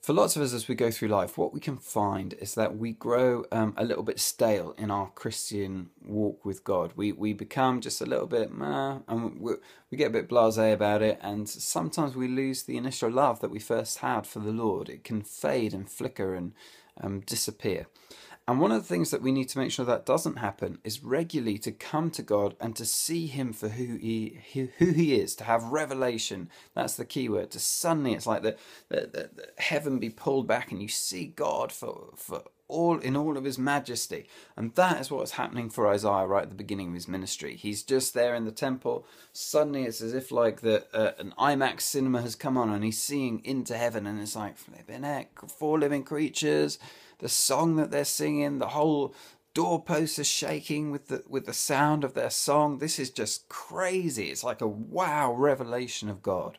For lots of us as we go through life, what we can find is that we grow a little bit stale in our Christian walk with God. We become just a little bit meh, and we get a bit blasé about it, and sometimes we lose the initial love that we first had for the Lord. It can fade and flicker and disappear. And one of the things that we need to make sure that doesn't happen is regularly to come to God and to see Him for who He is, to have revelation. That's the key word. To suddenly, it's like the heaven be pulled back and you see God for all in all of His majesty. And that is what's happening for Isaiah right at the beginning of his ministry. He's just there in the temple. Suddenly, it's as if like an IMAX cinema has come on and he's seeing into heaven, and it's like flipping heck, 4 living creatures. The song that they're singing, the whole doorpost is shaking with the sound of their song. This is just crazy. It's like a wow revelation of God.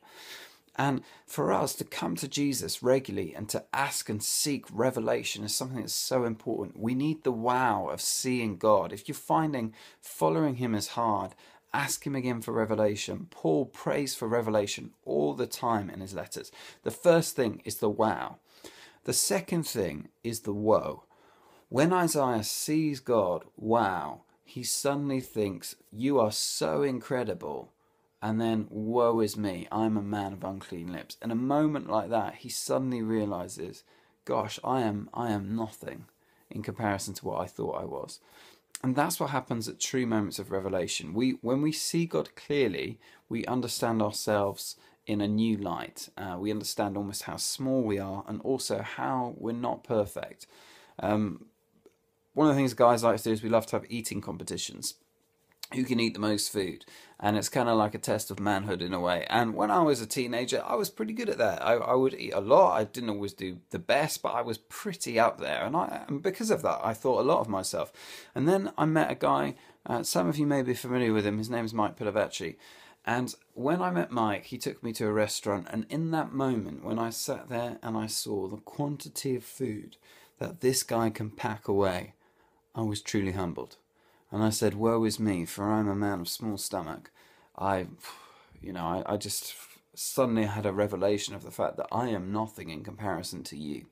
And for us to come to Jesus regularly and to ask and seek revelation is something that's so important. We need the wow of seeing God. If you're finding following Him is hard, ask Him again for revelation. Paul prays for revelation all the time in his letters. The first thing is the wow. The second thing is the woe. When Isaiah sees God, wow, he suddenly thinks, you are so incredible. And then, woe is me, I'm a man of unclean lips. In a moment like that, he suddenly realizes, gosh, I am nothing in comparison to what I thought I was. And that's what happens at true moments of revelation. When we see God clearly, we understand ourselves in a new light. We understand almost how small we are and also how we're not perfect. One of the things guys like to do is we love to have eating competitions. Who can eat the most food? And it's kind of like a test of manhood in a way. And when I was a teenager, I was pretty good at that. I would eat a lot. I didn't always do the best, but I was pretty up there. And because of that, I thought a lot of myself. And then I met a guy, some of you may be familiar with him. His name is Mike Pilavachi. And when I met Mike, he took me to a restaurant, and in that moment, when I sat there and I saw the quantity of food that this guy can pack away, I was truly humbled. And I said, woe is me, for I'm a man of small stomach. I just suddenly had a revelation of the fact that I am nothing in comparison to you.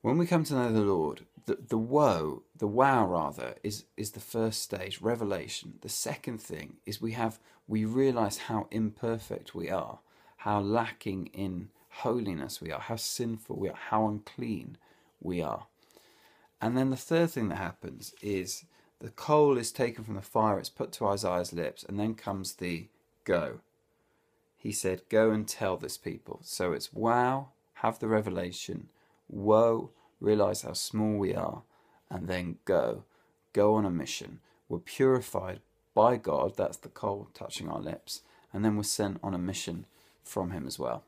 When we come to know the Lord, the wow rather, is the first stage, revelation. The second thing is we realise how imperfect we are, how lacking in holiness we are, how sinful we are, how unclean we are. And then the third thing that happens is the coal is taken from the fire, it's put to Isaiah's lips, and then comes the go. He said, go and tell this people. So it's wow, have the revelation, woe, realise how small we are, and then go on a mission. We're purified by God, that's the coal touching our lips, and then we're sent on a mission from Him as well.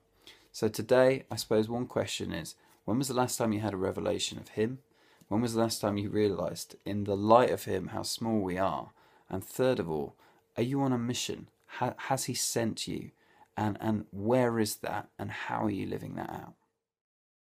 So today, I suppose one question is, when was the last time you had a revelation of Him? When was the last time you realised in the light of Him how small we are? And third of all, are you on a mission? Has He sent you? And where is that? And how are you living that out?